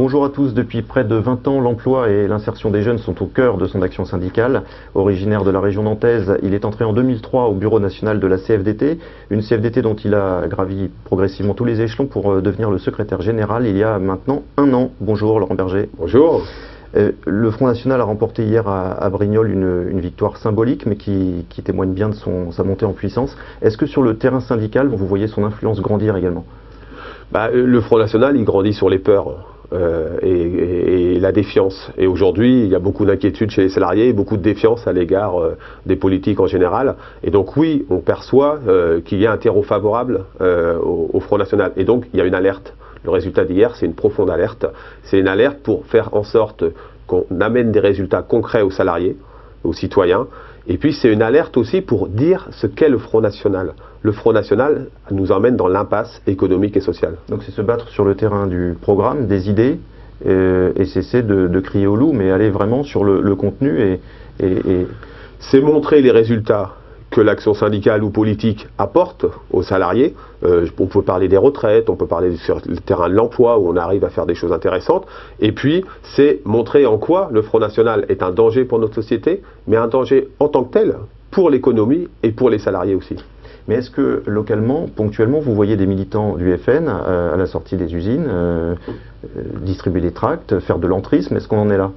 Bonjour à tous. Depuis près de 20 ans, l'emploi et l'insertion des jeunes sont au cœur de son action syndicale. Originaire de la région nantaise, il est entré en 2003 au bureau national de la CFDT, une CFDT dont il a gravi progressivement tous les échelons pour devenir le secrétaire général il y a maintenant un an. Bonjour Laurent Berger. Bonjour. Le Front National a remporté hier à Brignoles une victoire symbolique, mais qui témoigne bien de sa montée en puissance. Est-ce que sur le terrain syndical, vous voyez son influence grandir également ? Le Front National, il grandit sur les peurs et la défiance. Et aujourd'hui, il y a beaucoup d'inquiétude chez les salariés et beaucoup de défiance à l'égard des politiques en général. Et donc oui, on perçoit qu'il y a un terreau favorable au Front National. Et donc, il y a une alerte. Le résultat d'hier, c'est une profonde alerte. C'est une alerte pour faire en sorte qu'on amène des résultats concrets aux salariés, aux citoyens. Et puis c'est une alerte aussi pour dire ce qu'est le Front National. Le Front National nous emmène dans l'impasse économique et sociale. Donc c'est se battre sur le terrain du programme, des idées, et cesser de crier au loup, mais aller vraiment sur le contenu et... C'est montrer les résultats que l'action syndicale ou politique apporte aux salariés. On peut parler des retraites, on peut parler sur le terrain de l'emploi où on arrive à faire des choses intéressantes. Et puis, c'est montrer en quoi le Front National est un danger pour notre société, mais un danger en tant que tel pour l'économie et pour les salariés aussi. Mais est-ce que localement, ponctuellement, vous voyez des militants du FN à la sortie des usines distribuer des tracts, faire de l'entrisme? Est-ce qu'on en est là?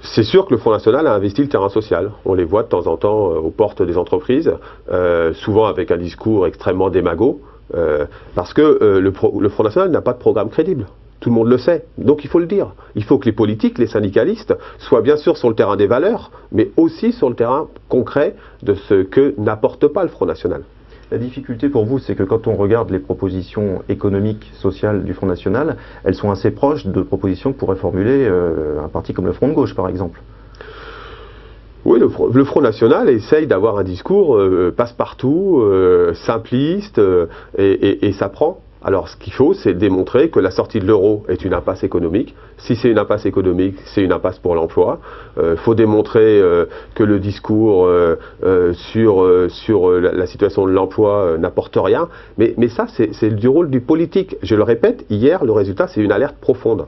C'est sûr que le Front National a investi le terrain social. On les voit de temps en temps aux portes des entreprises, souvent avec un discours extrêmement démago, parce que le Front National n'a pas de programme crédible. Tout le monde le sait, donc il faut le dire. Il faut que les politiques, les syndicalistes, soient bien sûr sur le terrain des valeurs, mais aussi sur le terrain concret de ce que n'apporte pas le Front National. La difficulté pour vous, c'est que quand on regarde les propositions économiques, sociales du Front National, elles sont assez proches de propositions que pourrait formuler un parti comme le Front de Gauche, par exemple. Oui, le Front National essaye d'avoir un discours passe-partout, simpliste, et ça prend. Alors ce qu'il faut, c'est démontrer que la sortie de l'euro est une impasse économique. Si c'est une impasse économique, c'est une impasse pour l'emploi. Il faut démontrer que le discours sur la situation de l'emploi n'apporte rien. Mais ça, c'est du rôle du politique. Je le répète, hier, le résultat, c'est une alerte profonde.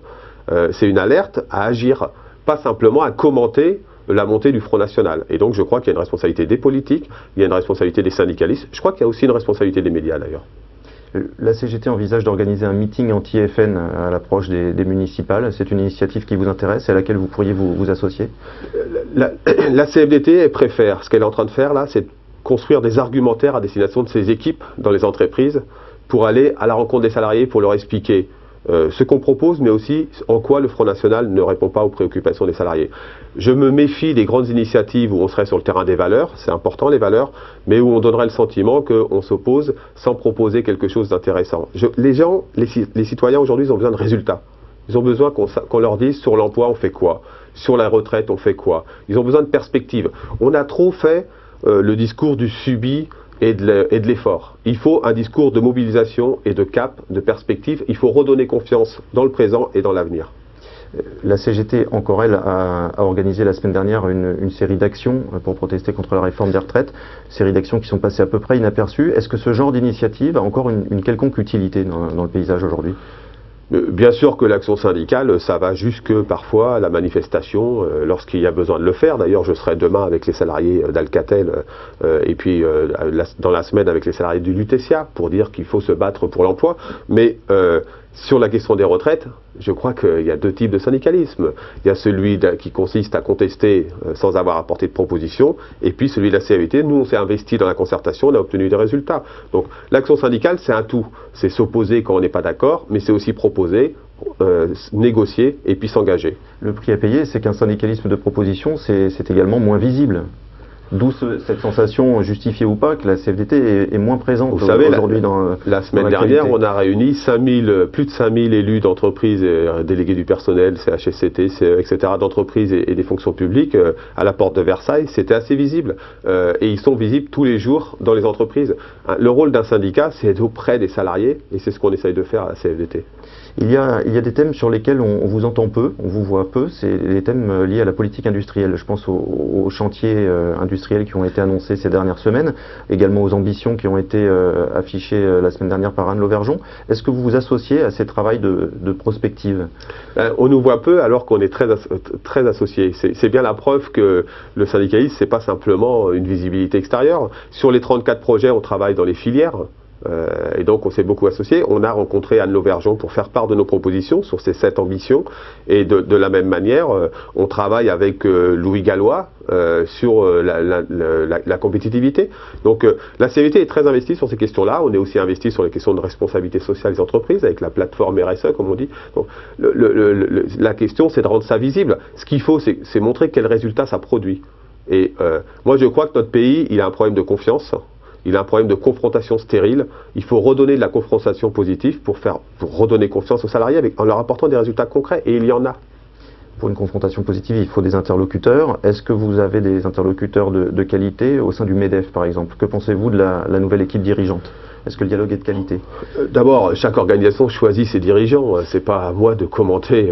C'est une alerte à agir, pas simplement à commenter la montée du Front National. Et donc je crois qu'il y a une responsabilité des politiques, il y a une responsabilité des syndicalistes. Je crois qu'il y a aussi une responsabilité des médias d'ailleurs. La CGT envisage d'organiser un meeting anti-FN à l'approche des municipales. C'est une initiative qui vous intéresse et à laquelle vous pourriez vous associer? La CFDT, elle préfère. Ce qu'elle est en train de faire là, c'est de construire des argumentaires à destination de ses équipes dans les entreprises pour aller à la rencontre des salariés, pour leur expliquer ce qu'on propose, mais aussi en quoi le Front National ne répond pas aux préoccupations des salariés. Je me méfie des grandes initiatives où on serait sur le terrain des valeurs, c'est important les valeurs, mais où on donnerait le sentiment qu'on s'oppose sans proposer quelque chose d'intéressant. Les citoyens aujourd'hui, ils ont besoin de résultats. Ils ont besoin qu'on leur dise sur l'emploi on fait quoi, sur la retraite on fait quoi. Ils ont besoin de perspectives. On a trop fait le discours du subi et de l'effort. Il faut un discours de mobilisation et de cap, de perspective. Il faut redonner confiance dans le présent et dans l'avenir. La CGT, encore elle, a organisé la semaine dernière une série d'actions pour protester contre la réforme des retraites. Série d'actions qui sont passées à peu près inaperçues. Est-ce que ce genre d'initiative a encore une quelconque utilité dans le paysage aujourd'hui ? Bien sûr que l'action syndicale, ça va jusque parfois à la manifestation lorsqu'il y a besoin de le faire. D'ailleurs, je serai demain avec les salariés d'Alcatel et puis dans la semaine avec les salariés du Lutetia pour dire qu'il faut se battre pour l'emploi. Mais sur la question des retraites, je crois qu'il y a deux types de syndicalisme. Il y a celui qui consiste à contester sans avoir apporté de proposition, et puis celui de la CFDT. Nous, on s'est investi dans la concertation, on a obtenu des résultats. Donc l'action syndicale, c'est un tout. C'est s'opposer quand on n'est pas d'accord, mais c'est aussi proposer, négocier et puis s'engager. Le prix à payer, c'est qu'un syndicalisme de proposition, c'est également moins visible. D'où cette sensation, justifiée ou pas, que la CFDT est moins présente aujourd'hui dans la semaine dernière, on a réuni plus de 5000 élus d'entreprises, délégués du personnel, CHSCT, etc., d'entreprises et des fonctions publiques à la porte de Versailles. C'était assez visible. Et ils sont visibles tous les jours dans les entreprises. Le rôle d'un syndicat, c'est être auprès des salariés, et c'est ce qu'on essaye de faire à la CFDT. Il y a des thèmes sur lesquels on vous entend peu, on vous voit peu, c'est les thèmes liés à la politique industrielle. Je pense aux chantiers industriels industrielles qui ont été annoncées ces dernières semaines, également aux ambitions qui ont été affichées la semaine dernière par Anne Lauvergeon. Est-ce que vous vous associez à ces travaux de prospective? On nous voit peu alors qu'on est très associés. C'est bien la preuve que le syndicalisme, c'est pas simplement une visibilité extérieure. Sur les 34 projets, on travaille dans les filières. Et donc on s'est beaucoup associé. On a rencontré Anne Lauvergeon pour faire part de nos propositions sur ces 7 ambitions. Et de la même manière, on travaille avec Louis Gallois sur la compétitivité. Donc la CFDT est très investie sur ces questions-là. On est aussi investi sur les questions de responsabilité sociale des entreprises avec la plateforme RSE, comme on dit. Donc, la question, c'est de rendre ça visible. Ce qu'il faut, c'est montrer quel résultat ça produit. Et moi, je crois que notre pays, il a un problème de confiance. Il a un problème de confrontation stérile. Il faut redonner de la confrontation positive pour redonner confiance aux salariés en leur apportant des résultats concrets. Et il y en a. Pour une confrontation positive, il faut des interlocuteurs. Est-ce que vous avez des interlocuteurs de qualité au sein du MEDEF, par exemple? Que pensez-vous de la nouvelle équipe dirigeante? Est-ce que le dialogue est de qualité? D'abord, chaque organisation choisit ses dirigeants. C'est pas à moi de commenter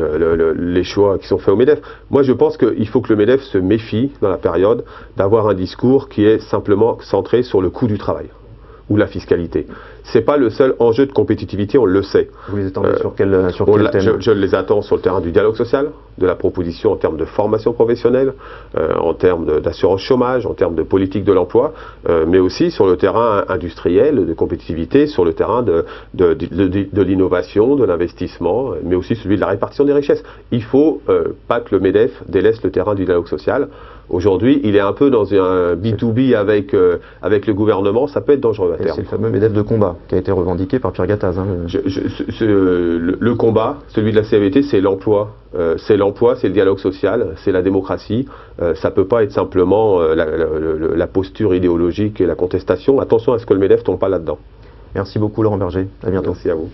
les choix qui sont faits au MEDEF. Moi, je pense qu'il faut que le MEDEF se méfie, dans la période, d'avoir un discours qui est simplement centré sur le coût du travail ou la fiscalité. C'est pas le seul enjeu de compétitivité, on le sait. Vous les attendez sur quel thème? Je les attends sur le terrain du dialogue social, de la proposition en termes de formation professionnelle, en termes d'assurance chômage, en termes de politique de l'emploi, mais aussi sur le terrain industriel, de compétitivité, sur le terrain de l'innovation, de l'investissement, mais aussi celui de la répartition des richesses. Il faut pas que le MEDEF délaisse le terrain du dialogue social. Aujourd'hui, il est un peu dans un B2B avec le gouvernement, ça peut être dangereux à terme. C'est le fameux MEDEF de combat qui a été revendiqué par Pierre Gattaz. Le combat, celui de la CFDT, c'est l'emploi. C'est l'emploi, c'est le dialogue social, c'est la démocratie. Ça ne peut pas être simplement la posture idéologique et la contestation. Attention à ce que le MEDEF ne tombe pas là-dedans. Merci beaucoup Laurent Berger, à bientôt. Merci à vous.